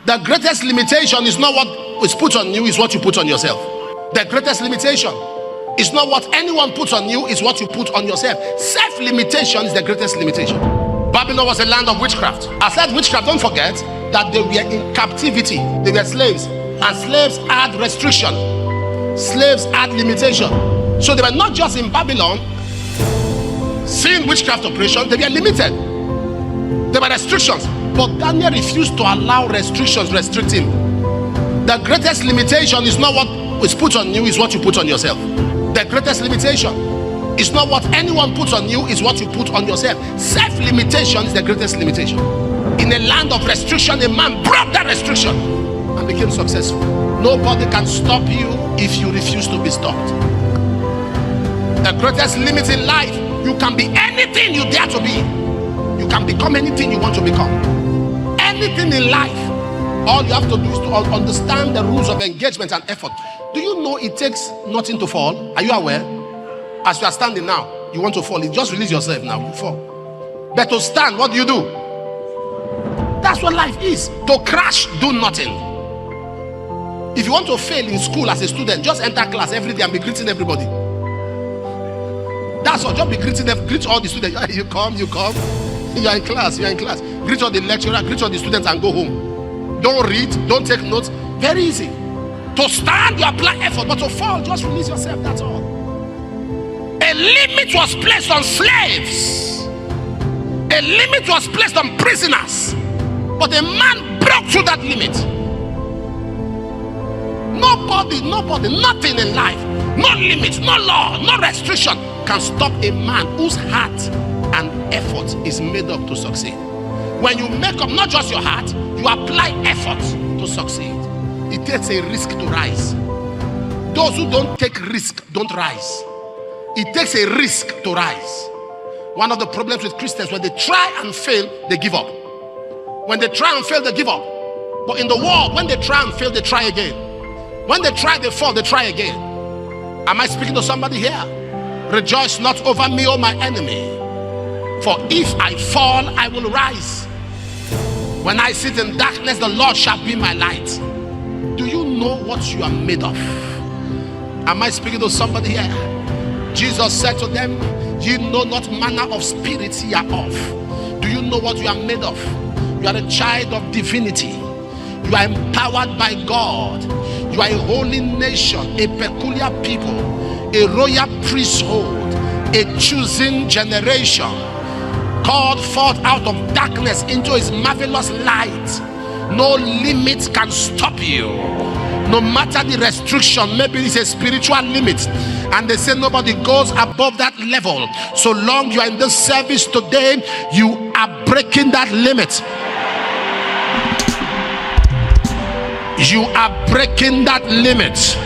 The greatest limitation is not what is put on you, is what you put on yourself. The greatest limitation is not what anyone puts on you, is what you put on yourself. Self-limitation is the greatest limitation. Babylon was a land of witchcraft. I said witchcraft, don't forget that they were in captivity. They were slaves. And slaves had restriction. Slaves had limitation. So they were not just in Babylon seeing witchcraft operation, they were limited. There were restrictions. But Daniel refused to allow restrictions restrict him. The greatest limitation is not what is put on you, is what you put on yourself. The greatest limitation is not what anyone puts on you, is what you put on yourself. Self-limitation is the greatest limitation. In a land of restriction, a man broke that restriction and became successful. Nobody can stop you if you refuse to be stopped. The greatest limit in life, you can be anything you dare to be. You can become anything you want to become. Anything in life. All you have to do is to understand the rules of engagement and effort. Do you know it takes nothing to fall? Are you aware? As you are standing now, you want to fall. You just release yourself now, you fall. But to stand, what do? That's what life is. To crash, do nothing. If you want to fail in school as a student, just enter class every day and be greeting everybody. That's all. Just be greeting them. Greet all the students. You come. You're in class. Greet all the lecturer, greet all the students and go home. Don't read, don't take notes. Very easy. To stand, you apply effort, but to fall, just release yourself. That's all. A limit was placed on slaves. A limit was placed on prisoners. But a man broke through that limit. Nobody, nothing in life, no limit, no law, no restriction can stop a man whose heart and effort is made up to succeed. When you make up not just your heart, you apply effort to succeed. It takes a risk to rise. Those who don't take risk don't rise. It takes a risk to rise. One of the problems with Christians, when they try and fail, they give up. When they try and fail, they give up. But in the world, when they try and fail, they try again. When they try, they fall, they try again. Am I speaking to somebody here? Rejoice not over me, O my enemy. For if I fall, I will rise. When I sit in darkness, the Lord shall be my light. Do you know what you are made of? Am I speaking to somebody here? Jesus said to them, ye know not manner of spirits ye are of. Do you know what you are made of? You are a child of divinity. You are empowered by God. You are a holy nation, a peculiar people, a royal priesthood, a chosen generation, called forth out of darkness into his marvelous light. No limit can stop you. No matter the restriction, maybe it's a spiritual limit, and they say nobody goes above that level. So long you are in this service today, you are breaking that limit. You are breaking that limit.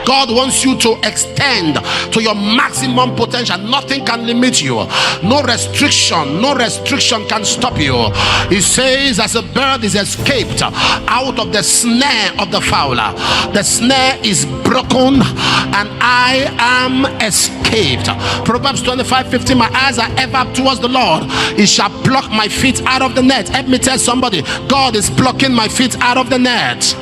God wants you to extend to your maximum potential. Nothing can limit you. No restriction can stop you. He says, as a bird is escaped out of the snare of the fowler, the snare is broken and I am escaped. Proverbs 25:15, my eyes are ever up towards the Lord. He shall pluck my feet out of the net. Let me tell somebody, God is plucking my feet out of the net.